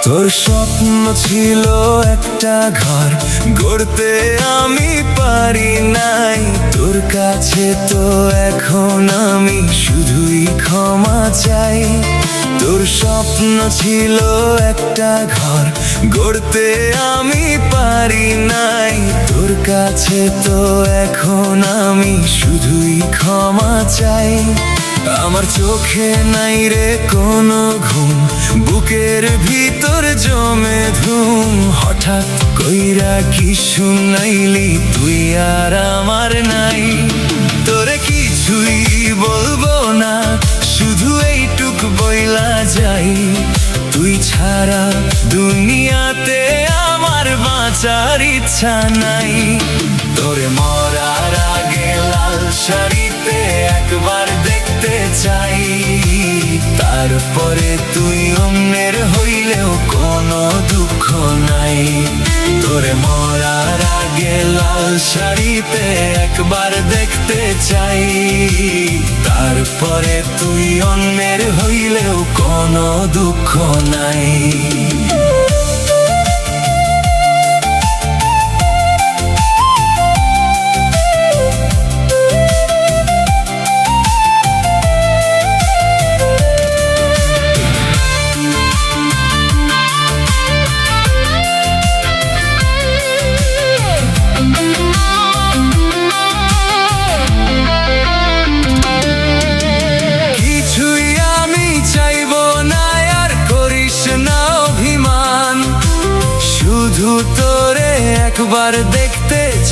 তোর স্বপ্ন ছিল একটা ঘর গড়তে, আমি পারি নাই। তোর কাছে তো এখন আমি শুধুই ক্ষমা চাই। তোর স্বপ্ন ছিল একটা ঘর গড়তে, আমি পারি নাই। তোর কাছে তো এখন আমি শুধুই ক্ষমা চাই। আমার চোখে নাই রে কোনো ঘুম, বুকের ভিতর জমে ধুম। হঠাৎ কইরা কি শুনাইলি তুই আর আমার নাই। তোরে কিছুই বলবো না, শুধু এইটুক বইলা যাই, তুই ছাড়া দুনিয়াতে আমার বাঁচার ইচ্ছা নাই। তোরে মরার আগে লাল শাড়িতে একবার দেখতে চাই, তারপরে তুই অন্যের হইলেও কোনো দুঃখ নাই। তোরে মরার আগে লাল শাড়িতে একবার দেখতে চাই, তারপরে তুই অন্যের হইলেও কোনো দুঃখ নাই। শুধু তোরে একবার দেখতে চাই।